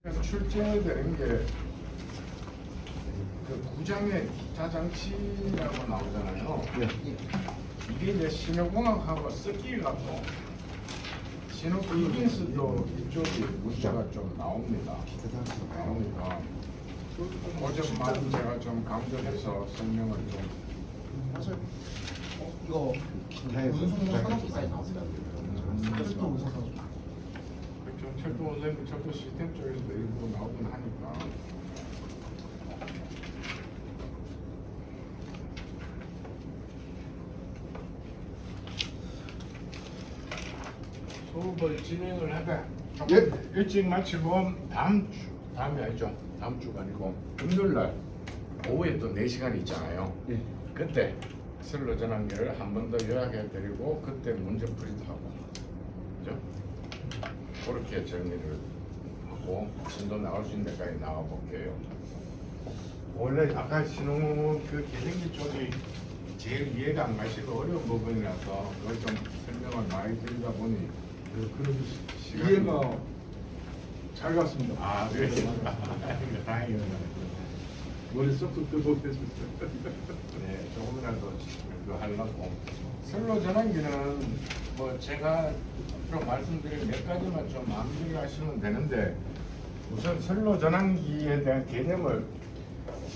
출제되는 게 그 구장의 기타 장치라고 나오잖아요. 네. 이게 이제 신호공학하고 섞이갖고 신호 이긴스도 이쪽이 문자가 좀 나옵니다. 나오니까 그 점만 제가 좀 강조해서 설명을 좀. 사실 이거 운송 산업사에 나왔어요. 철도 운송 산업. 그렇죠. 철도 원래는 철도 시스템 쪽에서도 일부 나오긴 하니까. 수업을 진행을 하다 조금 일찍 마치고 다음이 아니죠. 다음 주가 아니고 금요일날 오후에 또 4시간 있잖아요. 예. 그때 슬로 전환기를 한 번 더 요약해 드리고 그때 문제 풀이도 하고 그죠? 그렇게 정리를 하고 진도 나올 수 있는 데까지 나가 볼게요. 원래 아까 신호 그 계생기 쪽이 제일 이해가 안 가시고 어려운 부분이라서 그걸 좀 설명을 많이 드리다 보니 그런 시간이 이해가 잘 갔습니다. 아, 그래. 다행이네요. 머릿속도 뜨거워졌어요. 네, 조금이라도 그거 하려고. 슬로 전환기는 뭐 제가 앞으로 말씀드릴 몇 가지만 좀 암기를 하시면 되는데 우선 슬로 전환기에 대한 개념을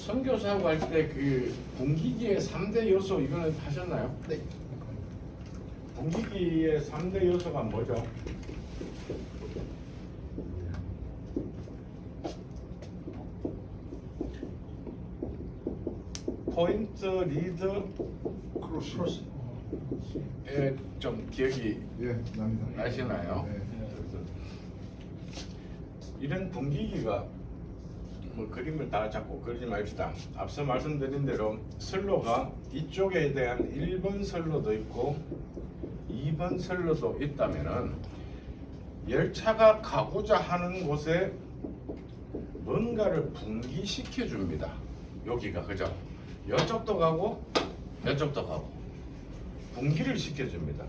선교사하고 할 때 그 분기기의 3대 요소 이거는 하셨나요? 네. 분기기의 3대 요소가 뭐죠? 포인트, 리드, 크로스. 좀 기억이 예, 납니다. 나시나요? 네. 그래서 이런 분기기가 뭐 그림을 다 잡고 그리지 맙시다. 앞서 말씀드린 대로 선로가 이쪽에 대한 1번 선로도 있고 2번 선로도 있다면은 열차가 가고자 하는 곳에 뭔가를 분기시켜 줍니다. 여기가 그죠? 이쪽도 가고 이쪽도 가고 분기를 시켜줍니다.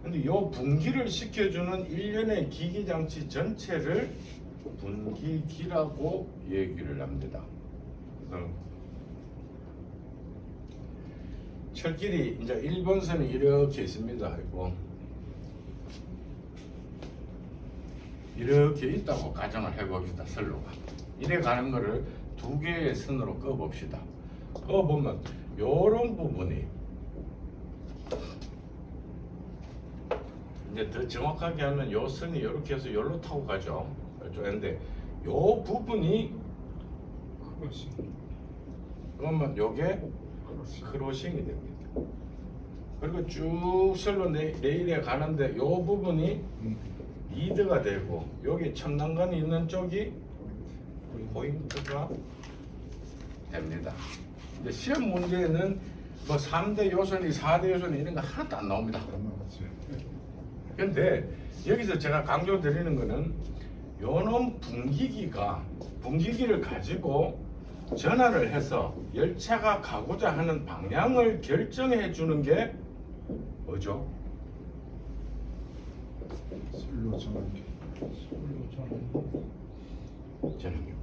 근데 이 분기를 시켜주는 일련의 기기장치 전체를 분기기라고 얘기를 합니다. 그래서 철길이 이제 1번선이 이렇게 있습니다. 이렇게 있다고 가정을 해봅시다. 선로가 이래 가는 거를 두 개의 선으로 꺼봅시다. 꺼보면 요런 부분이 이제 더 정확하게 하면 요 선이 이렇게 해서 요로 타고 가죠. 그런데 요 부분이 그러면 요게 크로싱이 됩니다. 그리고 쭉 선로 내일에 가는데 요 부분이 리드가 되고 여기 첨단관이 있는 쪽이 포인트가 됩니다. 근데 시험 문제는 뭐 3대 요소니 4대 요소니 이런 거 하나도 안 나옵니다. 근데 여기서 제가 강조드리는 거는 요놈 분기기를 가지고 전환을 해서 열차가 가고자 하는 방향을 결정해 주는 게 뭐죠? 슬로 전환기. 전환기.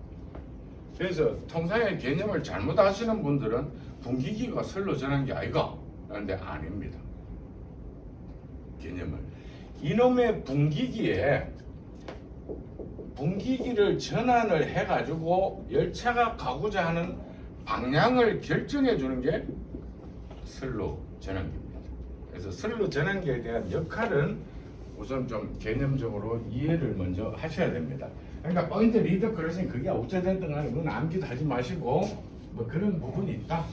그래서 통상의 개념을 잘못 아시는 분들은 분기기가 슬로 전환기 아이가? 그런데 아닙니다. 개념을 이놈의 분기기를 전환을 해가지고 열차가 가고자 하는 방향을 결정해 주는 게 슬로 전환기입니다. 그래서 슬로 전환기에 대한 역할은 우선 좀 개념적으로 이해를 먼저 하셔야 됩니다. 그러니까 포인트, 리드, 크로싱 그게 어찌됐든 간에 그건 암기도 하지 마시고 뭐 그런 부분이 있다.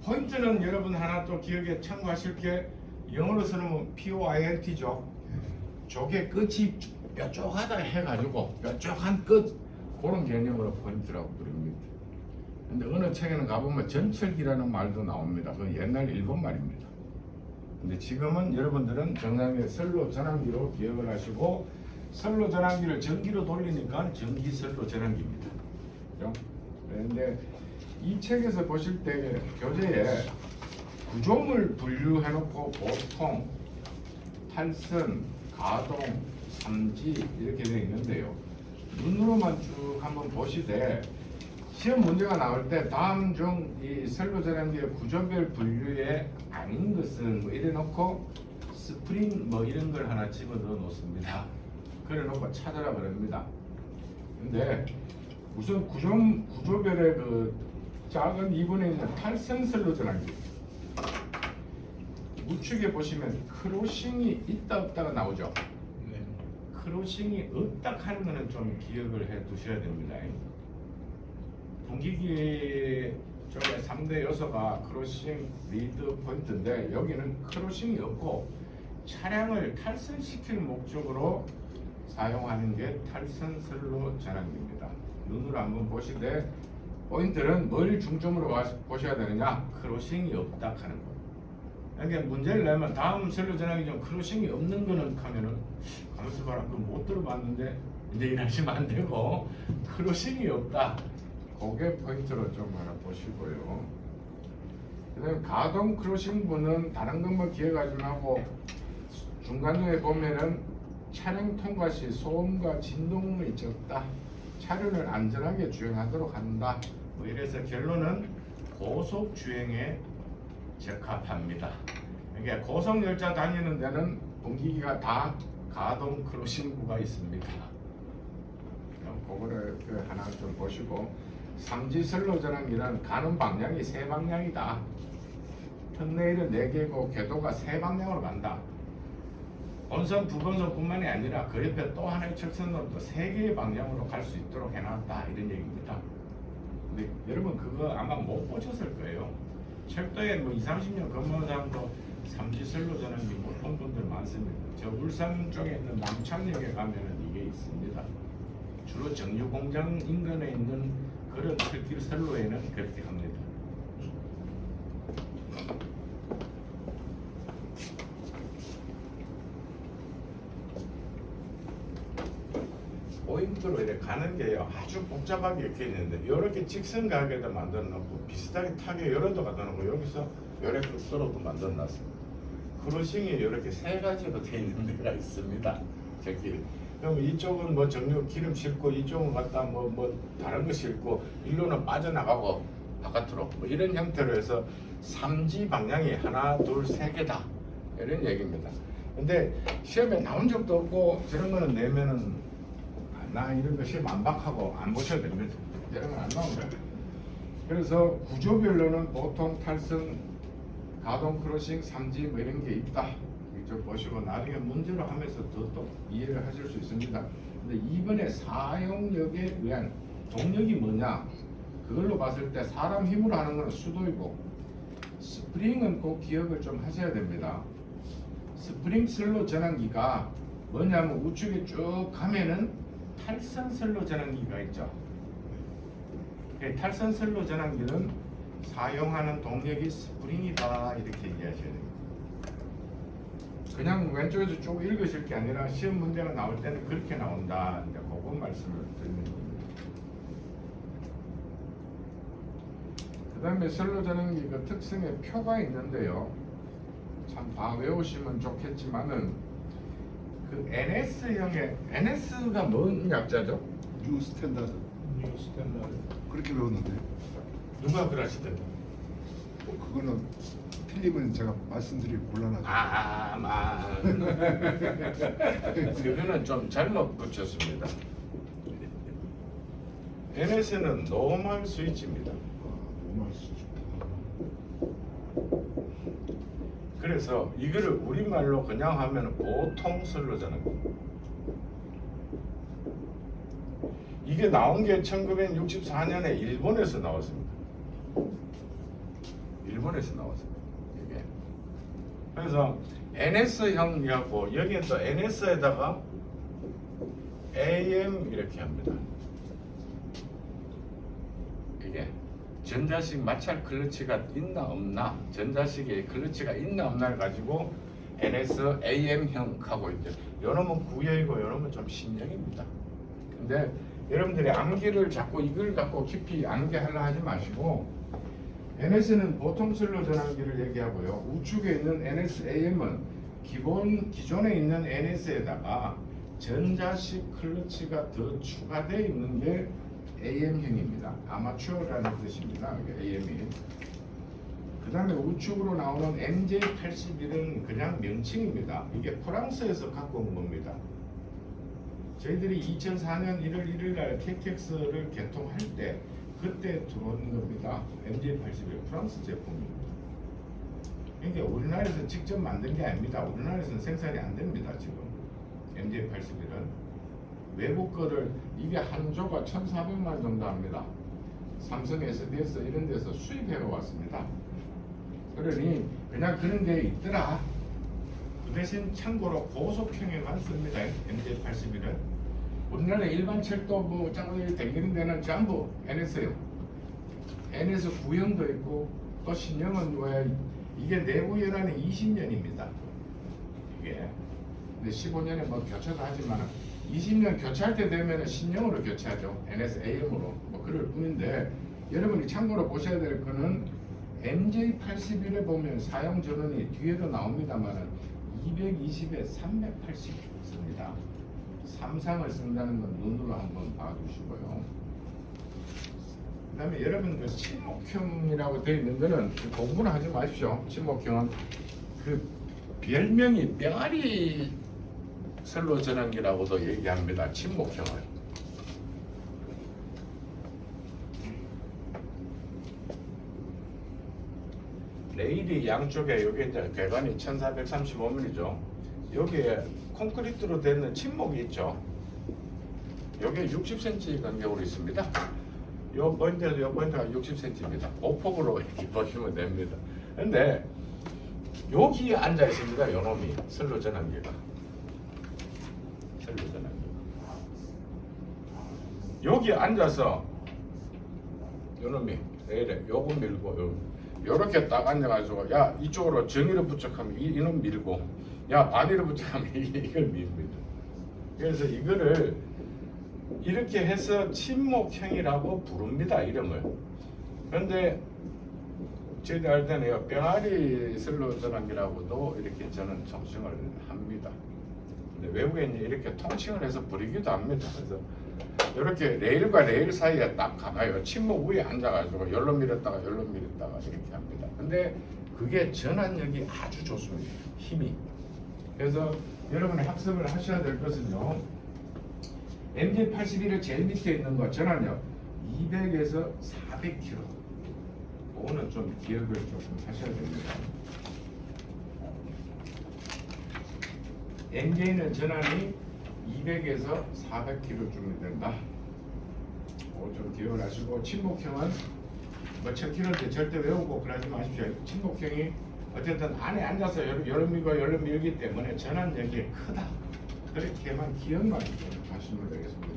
포인트는 여러분 하나 또 기억에 참고하실 게 영어로 쓰면 POINT죠. 조개 끝이 뾰족하다 해가지고 뾰족한 끝 그런 개념으로 포인트라고 부릅니다. 근데 어느 책에는 가보면 전철기라는 말도 나옵니다. 그건 옛날 일본 말입니다. 근데 지금은 여러분들은 정상의 선로 전환기로 기억을 하시고 선로 전환기를 전기로 돌리니까 전기 선로 전환기입니다. 그죠? 그런데 이 책에서 보실 때 교재에 구조물 분류해 놓고 보통 탈선, 가동, 삼지 이렇게 되어 있는데요. 눈으로만 쭉 한번 보시되 시험 문제가 나올 때 다음 중 이 선로 전환기의 구조별 분류에 아닌 것은 뭐 이래 놓고 스프링 뭐 이런 걸 하나 집어 넣어 놓습니다. 그래 놓고 찾아라 그럽니다. 근데 우선 구조별의 그 작은 2분에 있는 탈선 선로 전환기 우측에 보시면 크로싱이 있다 없다가 나오죠. 네. 크로싱이 없다 하는 거는 좀 기억을 해 두셔야 됩니다. 분기기 쪽에 3대 요소가 크로싱, 리드 포인트인데 여기는 크로싱이 없고 차량을 탈선시킬 목적으로 사용하는 게 탈선 선로 전환기입니다. 눈으로 한번 보시되 포인트는 뭘 중점으로 보셔야 되느냐? 크로싱이 없다 하는 거. 그러니까 문제를 내면 다음 선로 전환기 중 크로싱이 없는 거는 하면은 가만있어 봐라 그거 못 들어봤는데 이제 일하시면 안 되고 크로싱이 없다. 그게 포인트로 좀 하나 보시고요. 그다음에 가동 크로싱 부는 다른 것만 기억하지 말고 중간중에 보면은 차량 통과 시 소음과 진동이 적다. 차량을 안전하게 주행하도록 한다. 뭐 이래서 결론은 고속 주행에 적합합니다. 그러니까 고속 열차 다니는 데는 분기기가 다 가동 크로싱부가 있습니다. 그럼 그거를 하나 좀 보시고 삼지 선로 전환기는 가는 방향이 세 방향이다. 턴레일은 4개고 궤도가 세 방향으로 간다. 본선, 부본선뿐만이 아니라 그 옆에 또 하나의 철선으로 또 3개의 방향으로 갈 수 있도록 해놨다 이런 얘기입니다. 근데 여러분 그거 아마 못 보셨을 거예요. 철도에 뭐 20, 30년 근무한 사람도 삼지선로 전환기 못 본 분들 많습니다. 저 울산 쪽에 있는 남창역에 가면은 이게 있습니다. 주로 정유 공장 인근에 있는 그런 철길 선로에는 그렇게 합니다. 포인트로 이렇게 가는 게요 아주 복잡하게 이렇게 있는데 이렇게 직선 가게도 만들어 놓고 비슷하게 타게 여러도 갖다 놓고 여기서 이렇게 끝으로도 만들어 놨습니다. 크로싱이 이렇게 3가지로 되어 있는 데가 있습니다. 저길. 그럼 이쪽은 뭐 정류 기름 싣고 이쪽은 갖다 뭐 다른 거 싣고 일로는 빠져나가고 바깥으로 뭐 이런 형태로 해서 3지 방향이 하나, 둘, 3개다 이런 얘기입니다. 근데 시험에 나온 적도 없고 저런 거는 내면은 나 이런 거 시험 안 박하고 안 보셔도 됩니다. 이런 건 안 나옵니다. 그래서 구조별로는 보통 탈선, 가동 크로싱, 3지 뭐 이런 게 있다. 좀 보시고 나중에 문제로 하면서 더 또 이해를 하실 수 있습니다. 근데 이번에 사용력에 의한 동력이 뭐냐? 그걸로 봤을 때 사람 힘으로 하는 건 수도이고 스프링은 꼭 기억을 좀 하셔야 됩니다. 스프링 선로 전환기가 뭐냐면 우측에 쭉 가면은 탈선 선로 전환기가 있죠. 탈선 선로 전환기는 사용하는 동력이 스프링이다 이렇게 이해하셔야 됩니다. 그냥 왼쪽에서 쭉 읽으실 게 아니라 시험 문제가 나올 때는 그렇게 나온다. 이제 그건 말씀을 드리는 겁니다. 그 다음에 선로 전환기 그 특성의 표가 있는데요. 참 다 외우시면 좋겠지만은 그 NS형의 NS가 뭔 약자죠? 뉴 스탠다드. 뉴 스탠다드. 그렇게 배웠는데 누가 그러시던데? 그거는 틀리면 제가 말씀드리기 곤란하죠. 그거는 좀 잘못 붙였습니다. NS는 노멀 스위치입니다. 너무 말씀이죠. 그래서 이거를 우리말로 그냥 하면 보통 선로 전환기. 이게 나온 게 1964년에 일본에서 나왔습니다. 일본에서 나왔습니다. 이게. 그래서 NS형이라고 여기에 또 NS에다가 AM 이렇게 합니다. 이게 전자식 마찰 클러치가 있나 없나, 전자식에 클러치가 있나 없나를 가지고 NS AM형 하고 있죠. 요놈은 구형이고 요놈은 좀 신형입니다. 근데 여러분들이 암기를 자꾸 이걸 갖고 깊이 암기하려 하지 마시고 NS는 보통 선로 전환기를 얘기하고요. 우측에 있는 NS AM은 기존에 있는 NS에다가 전자식 클러치가 더 추가되어 있는 게 AM형입니다. 아마추어라는 뜻입니다. 이게 AM이. 그 다음에 우측으로 나오는 MJ81은 그냥 명칭입니다. 이게 프랑스에서 갖고 온 겁니다. 저희들이 2004년 1월 1일 날 KTX를 개통할 때 그때 들어온 겁니다. MJ81 프랑스 제품입니다. 그러니까 우리나라에서 직접 만든 게 아닙니다. 우리나라에서는 생산이 안 됩니다. 지금 MJ81은 외국 거를 이게 한 조가 1,400만 정도 합니다. 삼성, SDS 이런 데서 수입해 왔습니다. 그러니 그냥 그런 게 있더라. 그 대신 참고로 고속형에만 씁니다. MJ81은 우리나라 일반 철도 뭐 장거리 댕기는 데는 전부 NS형, NS 9형도 있고 또 신형은 왜 이게 내부 연한이 20년입니다. 이게 근데 15년에 뭐 교체도 하지만 20년 교체할 때 되면 신형으로 교체하죠. NSAM으로 뭐 그럴 뿐인데 여러분이 참고로 보셔야 될 거는 MJ81에 보면 사용 전원이 뒤에도 나옵니다만 220에 380 씁니다. 삼상을 쓴다는 건 눈으로 한번 봐주시고요. 그 다음에 여러분 그 친목형이라고 되어 있는 거는 공부는 하지 마십시오. 친목형은 그 별명이 뼈아리 선로 전환기라고도 얘기합니다. 친목형을. 레일이 양쪽에 여기 이제 배관이 1435mm죠. 여기에 콘크리트로 되는 침목이 있죠. 여기에 60cm 간격으로 있습니다. 요 포인트가 60cm입니다. 오폭으로 이렇게 보시면 됩니다. 근데 여기에 앉아 있습니다. 요 놈이 선로 전환기가. 선로 전환기. 여기 앉아서 요 놈이 이래 요거 밀고 요렇게 딱 앉아가지고 야 이쪽으로 정의를 부착하면 이놈 밀고 야 반의를 부착하면 이걸 밉니다. 그래서 이거를 이렇게 해서 친목형이라고 부릅니다. 이름을. 그런데 저희들 할 때는 뼈아리 선로 전환기라고도 이렇게 저는 정칭을 합니다. 근데 외국에 이렇게 통칭을 해서 부르기도 합니다. 그래서 이렇게 레일과 레일 사이에 딱 가봐요. 침목 위에 앉아가지고 열로 밀었다가 열로 밀었다가 이렇게 합니다. 근데 그게 전환력이 아주 좋습니다. 힘이. 그래서 여러분이 학습을 하셔야 될 것은요. MJ81의 제일 밑에 있는 거 전환력 200에서 400km. 그거는 좀 기억을 조금 하셔야 됩니다. MJ는 전환이 200에서 400km쯤이 된다. 그거 좀 기억을 하시고 친목형은 뭐 1000km인데 절대 외우고 그러지 마십시오. 친목형이 어쨌든 안에 앉아서 열로 밀고 열로 밀기 때문에 전환력이 크다. 그렇게만 기억만 하시면 되겠습니다.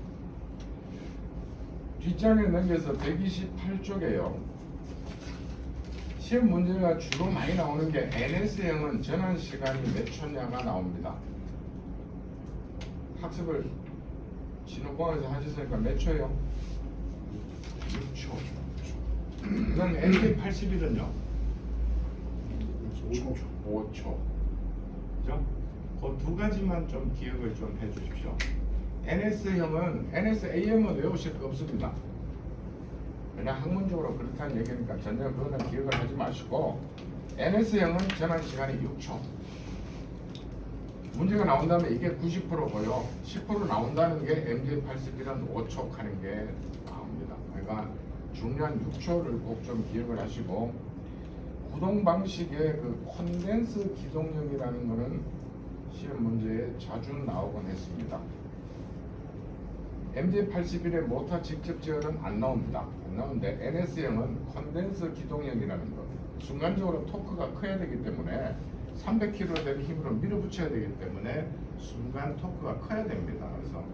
뒷장에 넘겨서 128쪽에요. 시험 문제가 주로 많이 나오는 게 NS형은 전환 시간이 몇 초냐가 나옵니다. 학습을 진호공학에서 하셨으니까 몇 초요? 6초. 그다음 MJ81은요? 5초. 그죠? 그 두 가지만 좀 기억을 좀 해주십시오. NS형은 NSAM은 외우실 거 없습니다. 그냥 학문적으로 그렇다는 얘기니까 전혀 그거는 기억을 하지 마시고 NS형은 전환 시간이 6초. 문제가 나온다면 이게 90%고요. 10% 나온다는 게 MJ81은 5초 하는 게 나옵니다. 그러니까 중요한 6초를 꼭 좀 기억을 하시고 구동 방식의 그 콘덴스 기동력이라는 거는 시험 문제에 자주 나오곤 했습니다. MJ81의 모터 직접 제어는 안 나옵니다. 안 나오는데 NS형은 콘덴서 기동형이라는 것. 순간적으로 토크가 커야 되기 때문에 300kg 되는 힘으로 밀어붙여야 되기 때문에 순간 토크가 커야 됩니다. 그래서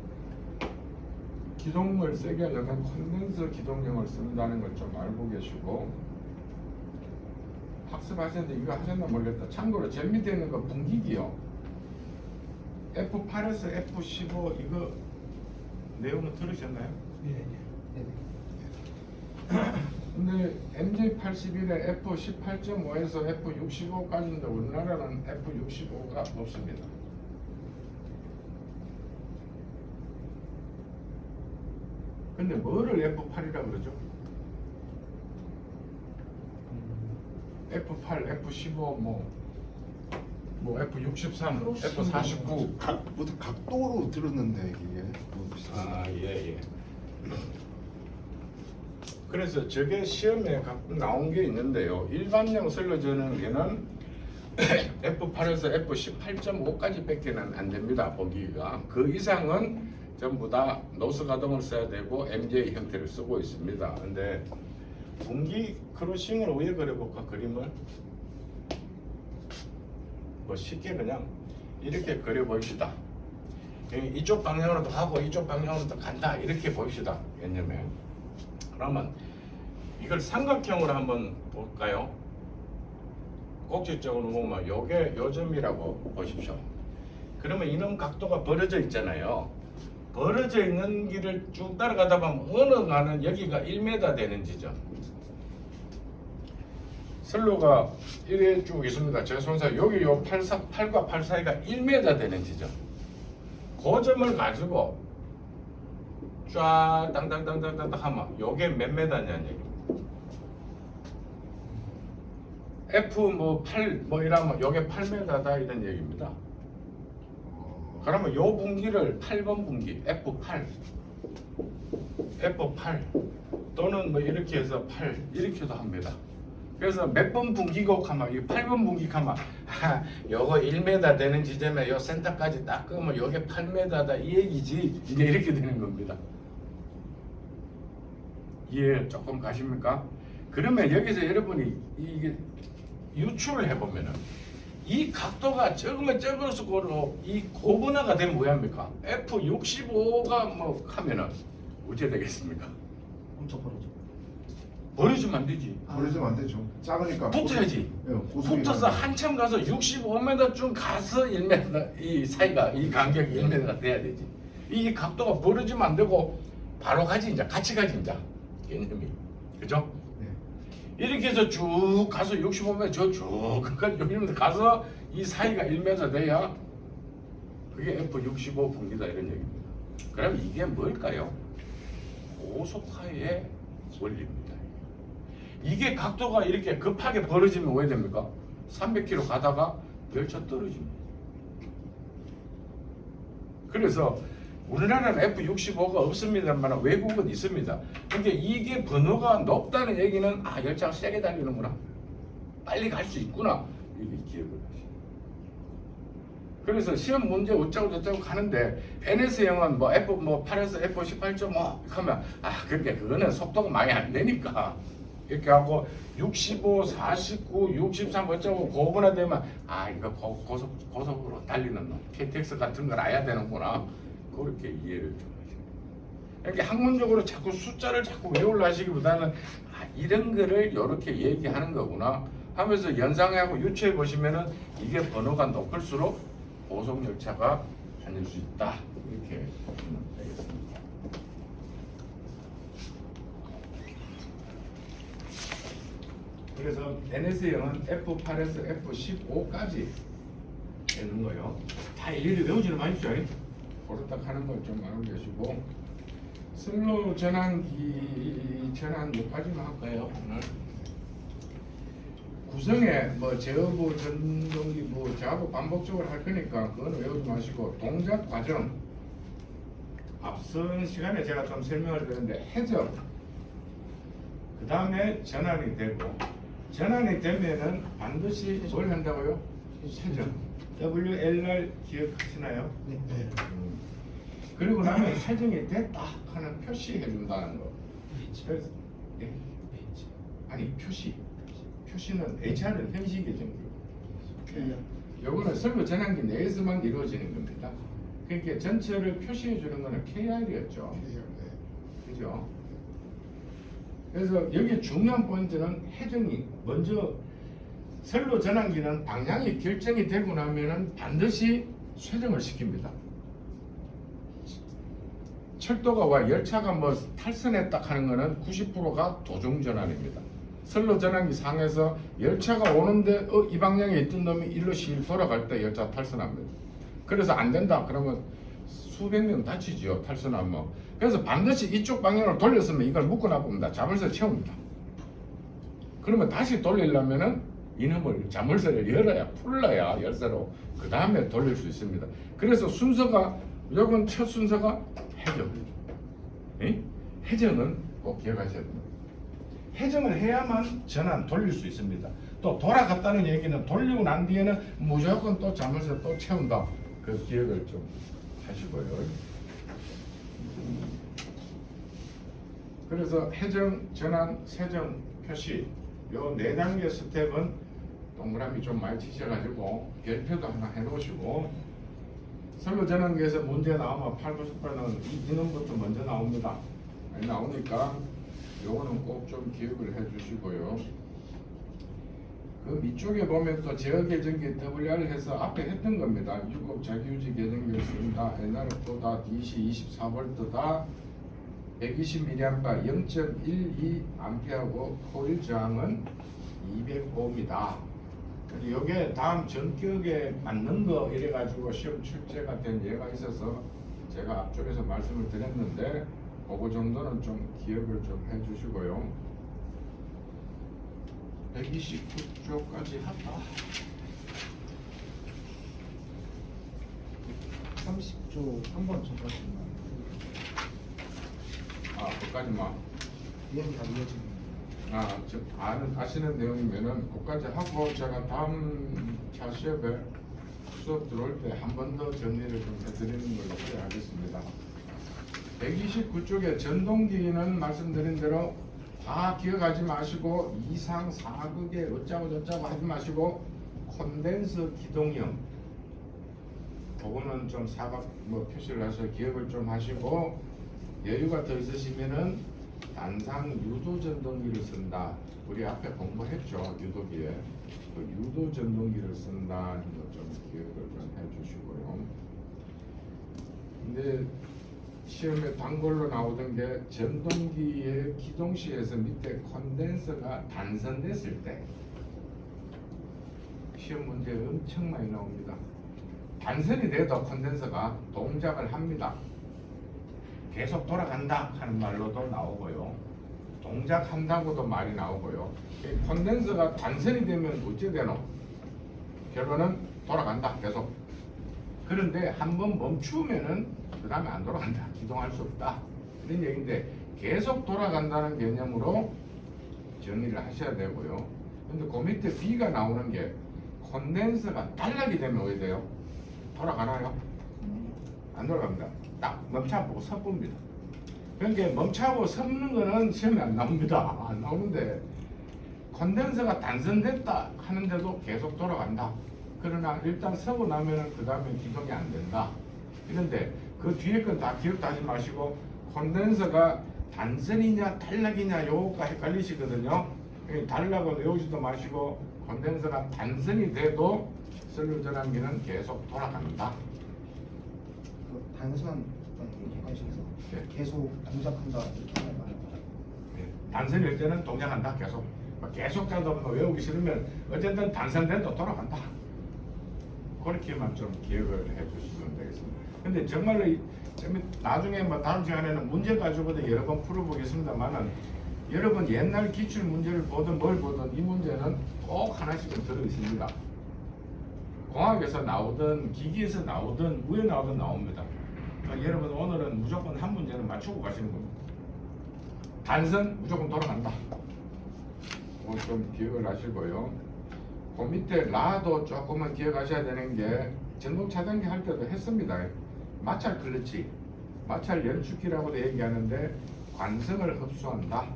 기동을 세게 하려면 콘덴서 기동형을 쓴다는 걸 좀 알고 계시고 학습하셨는데 이거 하셨나 모르겠다. 참고로 제일 밑에 있는 거 분기기요. F8에서 F15 이거 내용은 들으셨나요? 네. 근데 MJ81의 F18.5에서 F65까지인데 우리나라는 F65가 없습니다. 근데 뭐를 F8이라 그러죠? F8, F15, 뭐 F63, F49. 모두 각도로 들었는데 이게 뭐 아, 예. 그래서 저게 시험에 가끔 나온 게 있는데요. 일반형 슬로 전환기는 F8에서 F18.5까지 밖에는 안 됩니다. 보기가. 그 이상은 전부 다 노스 가동을 써야 되고 MJ 형태를 쓰고 있습니다. 근데 분기 크로싱을 왜 그려볼까? 그림을 뭐 쉽게 그냥 이렇게 그려봅시다. 이쪽 방향으로도 가고 이쪽 방향으로도 간다 이렇게 봅시다. 왜냐면 그러면 이걸 삼각형으로 한번 볼까요? 꼭지점으로 보면 요게 요점이라고 보십시오. 그러면 이놈 각도가 벌어져 있잖아요. 벌어져 있는 길을 쭉 따라가다 보면 어느 가는 여기가 1m 되는 지점. 선로가 이래 쭉 있습니다. 제 손사 여기 요 8과 8 사이가 1m 되는 지점. 그 점을 가지고 쫙 땅땅땅땅땅 하면 요게 몇 메다냐는 얘기입니다. F 뭐 8 뭐 이러면 요게 8m다 이런 얘기입니다. 그러면 요 분기를 8번 분기 F8 또는 뭐 이렇게 해서 8 이렇게도 합니다. 그래서 몇 번 분기고 가면 이 8번 분기 가면 요거 1m 되는 지점에 요 센터까지 딱 끄면 요게 8m다 이 얘기지. 이제 이렇게 되는 겁니다. 이해 조금 가십니까? 그러면 여기서 여러분이 이게 유추를 해보면은 이 각도가 적으면 적을수록 이 고분화가 되면 뭐 합니까? F65가 뭐 하면은 어째 되겠습니까? 엄청 버려져. 버리지면 안 되지. 버리지면 안 되죠. 작으니까 붙어야지. 고속이 붙어서 많아요. 한참 가서 65m쯤 가서 1m 이 사이가 이 간격이 1m가 돼야 되지. 이 각도가 벌어지면 안 되고 바로 가지 이제 같이 가지 이제 개념이 그죠? 네. 이렇게 해서 쭉 가서 65m 저쭉 끝까지 6m 가서 이 사이가 1m 돼야 그게 F65 분기다 이런 얘기입니다. 그럼 이게 뭘까요? 고속화의 원리입니다. 이게 각도가 이렇게 급하게 벌어지면 왜 됩니까? 300km 가다가 열차 떨어집니다. 그래서 우리나라는 F65가 없습니다만 외국은 있습니다. 근데 이게 번호가 높다는 얘기는 아 열차가 세게 달리는구나, 빨리 갈 수 있구나, 이게 기억을 하시죠. 그래서 시험 문제 어쩌고 저쩌고 하는데 NS형은 뭐 F8에서 F18.5 하면 아 그거는 속도가 많이 안 되니까 이렇게 하고 65, 49, 63 어쩌고 고분화되면 아 이거 고속으로 달리는 놈 KTX 같은 걸 알아야 되는구나, 그렇게 이해를 좀 하시고. 이렇게 학문적으로 자꾸 숫자를 자꾸 외우려 하시기보다는 아 이런 거를 이렇게 얘기하는 거구나 하면서 연상하고 유추해 보시면은 이게 번호가 높을수록 고속열차가 다닐 수 있다, 이렇게 보시면 되겠습니다. 그래서 NS형은 F8에서 F15까지 되는 거예요. 다 일일이 외우지는 마십시오. 고르딱 하는 걸 좀 알고 계시고, 슬로 전환기 전환 여기까지만 할까요? 오늘 구성에 뭐 제어부, 전동기부, 좌부 반복적으로 할 거니까 그거는 외우지 마시고, 동작 과정 앞선 시간에 제가 좀 설명을 드렸는데 해적, 그 다음에 전환이 되고, 전환이 되면은 반드시 뭘 한다고요? 해적. WLR 기억하시나요? 네. 그리고 나면 설정이 됐다 하는 표시해 준다는 거. 그래서 예? 아니 표시는 HR은 형식의 정도. 요거는 설로 전환기 내에서만 이루어지는 겁니다. 그러니까 전체를 표시해 주는 거는 KR이었죠. 그죠? 그래서 여기 중요한 포인트는 해정이 먼저, 선로 전환기는 방향이 결정이 되고 나면은 반드시 쇄정을 시킵니다. 철도가 와 열차가 뭐 탈선했다 하는 거는 90%가 도중 전환입니다. 선로 전환기 상에서 열차가 오는데 이 방향에 있던 놈이 일로 실 돌아갈 때 열차 탈선합니다. 그래서 안 된다 그러면 수백 명 다치죠. 탈선하면. 그래서 반드시 이쪽 방향으로 돌렸으면 이걸 묶어놔 봅니다. 자물쇠 채웁니다. 그러면 다시 돌리려면은 이놈을 자물쇠를 열어야 풀러야 열쇠로 그 다음에 돌릴 수 있습니다. 그래서 순서가 무조건 첫 순서가 해정. 예? 해정은 꼭 기억하셔야 됩니다. 해정을 해야만 전환 돌릴 수 있습니다. 또 돌아갔다는 얘기는 돌리고 난 뒤에는 무조건 또 자물쇠 또 채운다. 그 기억을 좀 하시고요. 그래서 해정, 전환, 세정, 표시 요 4단계 스텝은 동그라미 좀 많이 치셔가지고 별표도 하나 해놓으시고 선로 전환기에서 문제 나오면 8번, 10번은 이 인원부터 먼저 나옵니다. 나오니까 요거는 꼭 좀 기억을 해주시고요. 그 밑쪽에 보면 또 제어 계정기 WR 해서 앞에 했던 겁니다. 유급 자기유지 계정기를 씁니다. NR보다 DC 24V다 120mA 0.12A하고 코일 저항은 205입니다. 요게 다음 전격에 맞는 거 이래가지고 시험 출제가 된 예가 있어서 제가 앞쪽에서 말씀을 드렸는데 그거 정도는 좀 기억을 좀 해주시고요. 129쪽까지 한다. 30조 한번 전까지만 그까지만. 이해가 다 이어지는. 아시는 내용이면은 그까지 하고 제가 다음 차 시험에 수업 들어올 때 한 번 더 정리를 좀 해드리는 걸로 하겠습니다. 129쪽에 전동기는 말씀드린 대로 다 기억하지 마시고 이상 4극에 어쩌고 저쩌고 하지 마시고 콘덴서 기동형 그거는 좀 사각 표시를 해서 기억을 좀 하시고 여유가 더 있으시면은 단상 유도 전동기를 쓴다. 우리 앞에 공부했죠. 유도기에 그 유도 전동기를 쓴다는 거 좀 기억을 좀 해주시고요. 근데 시험에 단골로 나오던 게 전동기의 기동시에서 밑에 콘덴서가 단선됐을 때 시험 문제 엄청 많이 나옵니다. 단선이 돼도 콘덴서가 동작을 합니다. 계속 돌아간다 하는 말로도 나오고요. 동작한다고도 말이 나오고요. 콘덴서가 단선이 되면 어찌 되노? 결론은 돌아간다 계속. 그런데 한번 멈추면은 그 다음에 안 돌아간다. 기동할 수 없다. 이런 얘기인데 계속 돌아간다는 개념으로 정리를 하셔야 되고요. 근데 그 밑에 B가 나오는 게 콘덴서가 단락이 되면 어떻게 돼요? 돌아가나요? 안 돌아갑니다. 딱 멈춰보고 섭봅니다. 그러니까 멈춰보고 섭는 거는 시험에 안 나옵니다. 안 나오는데 콘덴서가 단선됐다 하는데도 계속 돌아간다. 그러나 일단 서고 나면은 그 다음에 기동이 안 된다. 이런데 그 뒤에 건 다 기억도 하지 마시고 콘덴서가 단선이냐 단락이냐 요거가 헷갈리시거든요. 단락은 외우지도 마시고 콘덴서가 단선이 돼도 선로 전환기는 계속 돌아간다. 그 단순한 객관식에서 네. 계속 동작한다 이렇게 하는 말이에요. 단선일 때는 동작한다. 계속 자도 뭐 외우기 싫으면 어쨌든 단선돼도 돌아간다. 그렇게만 좀 기억을 해주시면 되겠습니다. 근데 정말로 나중에 뭐 다음 시간에는 문제 가지고도 여러 번 풀어보겠습니다만은 여러분 옛날 기출 문제를 보든 뭘 보든 이 문제는 꼭 하나씩은 들어 있습니다. 공학에서 나오든 기기에서 나오든 무에 나오든 나옵니다. 그러니까 여러분 오늘은 무조건 한 문제는 맞추고 가시는 겁니다. 단선 무조건 돌아간다. 그거 좀 기억을 하시고요. 그 밑에 라도 조금만 기억하셔야 되는 게 전동 차단기 할 때도 했습니다. 마찰 클러치, 마찰 연축기라고도 얘기하는데 관성을 흡수한다.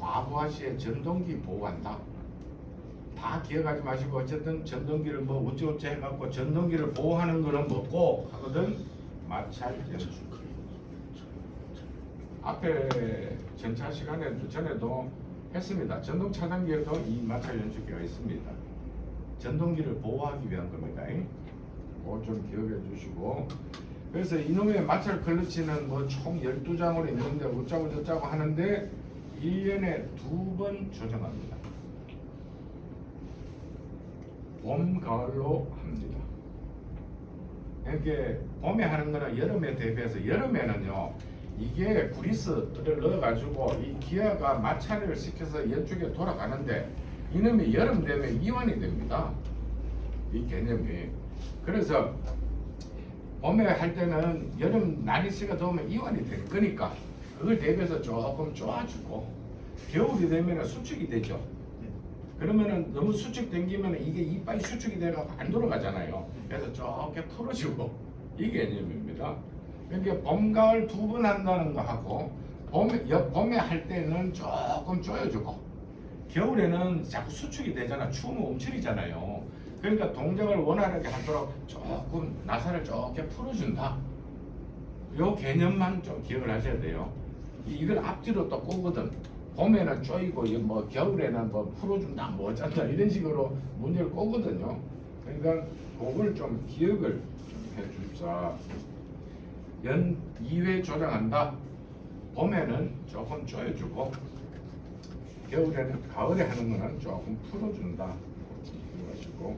과부하 시에 전동기 보호한다. 다 기억하지 마시고 어쨌든 전동기를 뭐 어쩌고저쩌 해갖고 전동기를 보호하는 거는 뭐고 하거든. 마찰 연축. 앞에 전차 시간에 전에도 했습니다. 전동 차단기에도 이 마찰 연축기가 있습니다. 전동기를 보호하기 위한 겁니다. 그거 좀 기억해 주시고. 그래서 이놈의 마찰 클러치는 뭐 총 12장으로 있는데 어쩌고 저쩌고 하는데 1년에 2번 조정합니다. 봄, 가을로 합니다. 이렇게 봄에 하는 거는 여름에 대비해서 여름에는요 이게 그리스를 넣어가지고 이 기아가 마찰을 시켜서 이쪽에 돌아가는데 이놈이 여름 되면 이완이 됩니다. 이 개념이. 그래서 봄에 할 때는 여름 날씨가 더우면 이완이 될 거니까 그걸 대비해서 조금 쪼아주고 겨울이 되면 수축이 되죠. 그러면은 너무 수축된기면 이게 이빨이 수축이 돼서 안 돌아가잖아요. 그래서 좋게 풀어주고 이 개념입니다. 그러니까 봄, 가을 두 번 한다는 거 하고 봄에 할 때는 조금 조여주고 겨울에는 자꾸 수축이 되잖아. 추우면 움츠리잖아요. 그러니까 동작을 원활하게 하도록 조금 나사를 좋게 풀어준다. 요 개념만 좀 기억을 하셔야 돼요. 이걸 앞뒤로 또 꼬거든. 봄에는 쪼이고 뭐 겨울에는 뭐 풀어준다 뭐 어쩐다 이런 식으로 문제를 꼬거든요. 그러니까 그걸 좀 기억을 좀 해줍사. 연 2회 조정한다. 봄에는 조금 쪼여주고 겨울에는 가을에 하는 거는 조금 풀어준다. 기억하시고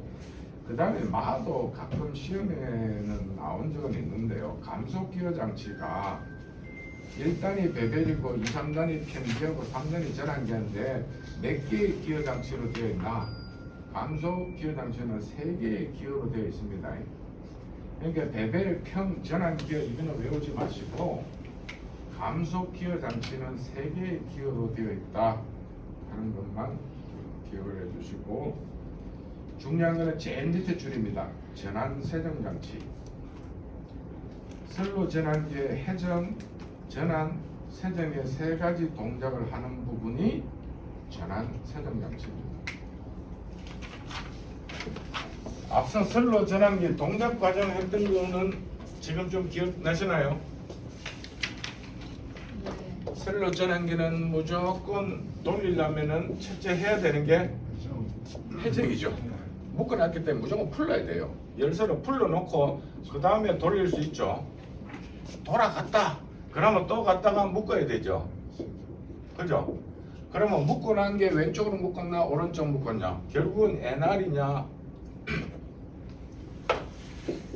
그 다음에 마도 가끔 시험에는 나온 적은 있는데요. 감속기어 장치가 1단이 베벨이고 2, 3단이 편기하고 3단이 전환기인데 몇 개의 기어 장치로 되어 있나? 감속 기어 장치는 3개의 기어로 되어 있습니다. 그러니까 베벨, 편, 전환기어 이거는 외우지 마시고 감속 기어 장치는 3개의 기어로 되어 있다 하는 것만 기억을 해주시고 중요한 것은 제일 밑에 줄입니다. 전환 세정 장치. 슬로 전환기의 해정, 전환, 세정의 3가지 동작을 하는 부분이 전환 세정 장치입니다. 앞서 슬로 전환기 동작 과정 했던 거는 지금 좀 기억나시나요? 네. 슬로 전환기는 무조건 돌리려면은 첫째 해야 되는 게 해정이죠. 묶어놨기 때문에 무조건 풀러야 돼요. 열쇠로 풀러놓고 그 다음에 돌릴 수 있죠. 돌아갔다. 그러면 또 갔다가 묶어야 되죠. 그죠? 그러면 묶고 난 게 왼쪽으로 묶었나 오른쪽 묶었냐? 결국은 NR이냐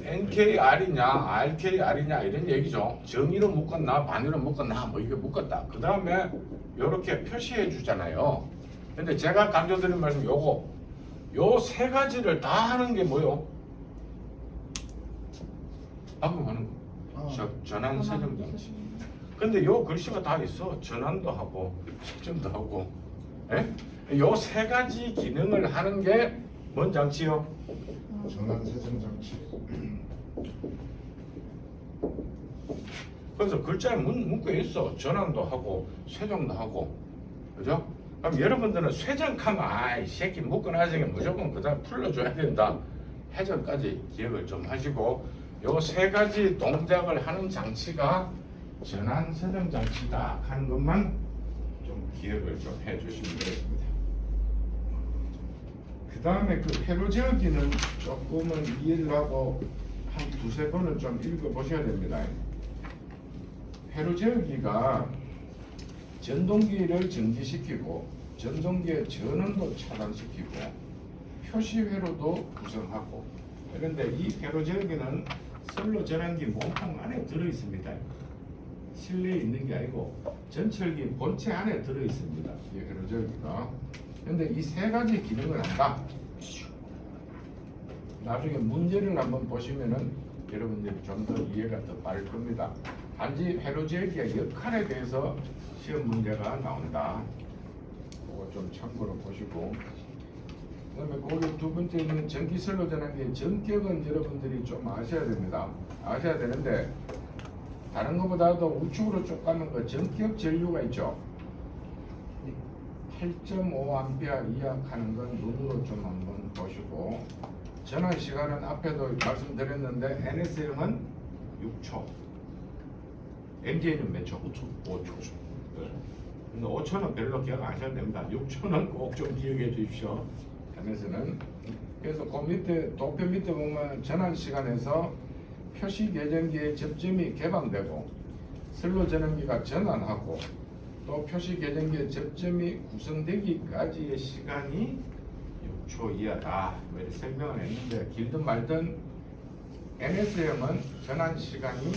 NKR이냐 RKR이냐 이런 얘기죠. 정의로 묶었나 반의로 묶었나 뭐 이게 묶었다. 그 다음에 이렇게 표시해 주잖아요. 근데 제가 강조드린 말씀 요거 요 3가지를 다 하는 게 뭐요? 방금 하는 거. 전환 세정 장치. 근데 요 글씨가 다 있어. 전환도 하고 식전도 하고. 예? 요 3가지 기능을 하는 게 뭔 장치요? 전환 세정 장치. 그래서 글자에 묶여 있어. 전환도 하고 세정도 하고. 그죠? 그럼 여러분들은 쇠정하면 아이 새끼 묶어놨으니까 무조건 그 다음 풀러줘야 된다. 해정까지 기억을 좀 하시고 요 3가지 동작을 하는 장치가 전환 세정 장치다 하는 것만 좀 기억을 좀 해주시면 되겠습니다. 그 다음에 그 회로제어기는 조금은 이해를 하고 한 2-3번을 좀 읽어보셔야 됩니다. 회로제어기가 전동기를 정지시키고 전동기의 전원도 차단시키고 표시회로도 구성하고 그런데 이 회로제어기는 슬로 전환기 몸통 안에 들어있습니다. 실내에 있는 게 아니고 전철기 본체 안에 들어있습니다. 이 회로제어기가. 그런데 이 3가지 기능을 한다. 나중에 문제를 한번 보시면은 여러분들이 좀 더 이해가 더 빠를 겁니다. 단지 회로제어기의 역할에 대해서 시험 문제가 나온다. 그거 좀 참고로 보시고 그다음에 거기 2번째는 전기 슬로 전환기 전격은 여러분들이 좀 아셔야 됩니다. 아셔야 되는데 다른 것보다도 우측으로 쭉 가는 거 전격 전류가 있죠. 8.5A 이하하는 건 눈으로 좀 한번 보시고 전환 시간은 앞에도 말씀드렸는데 NSM은 6초 MJ는 몇 초? 5초. 근데 5초는 별로 기억 안 하셔도 됩니다. 6초는 꼭 좀 기억해 주십시오. NS는 그래서 그 밑에 도표 밑에 보면 전환 시간에서 표시 계정기의 접점이 개방되고 슬로 전환기가 전환하고 또 표시 계정기의 접점이 구성되기까지의 시간이 6초 이하다. 뭐 이렇게 설명을 했는데 길든 말든 NSM은 전환 시간이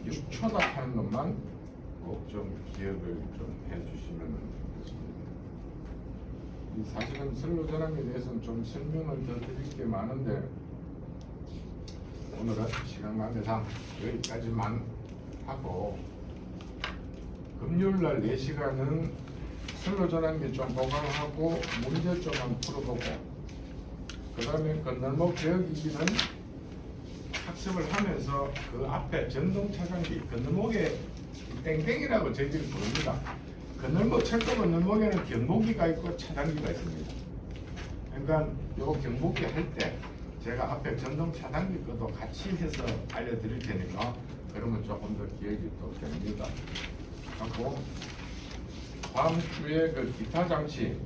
6초다 하는 것만 꼭 좀 기억을 좀 해주시면 좋겠습니다. 이 사실은 슬로 전환에 대해서는 좀 설명을 더 드릴 게 많은데 오늘은 시간 관계상 여기까지만 하고 금요일날 4시간은 슬로 전환기 좀 보강하고 문제 좀만 풀어보고 그 다음에 건널목 배우기기는 학습을 하면서 그 앞에 전동 차단기 건널목에 땡땡이라고 저희들이 부릅니다. 건널목 철도 건널목에는 경보기가 있고 차단기가 있습니다. 그러니까 요 경보기 할 때 제가 앞에 전동 차단기 것도 같이 해서 알려드릴 테니까 그러면 조금 더 기억이 또 됩니다. 하고 다음 주에 그 기타 장치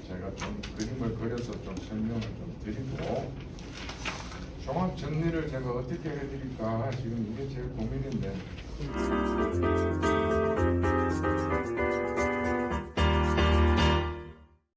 제가 좀 그림을 그려서 좀 설명을 좀 드리고 종합 정리를 제가 어떻게 해드릴까 지금 이게 제일 고민인데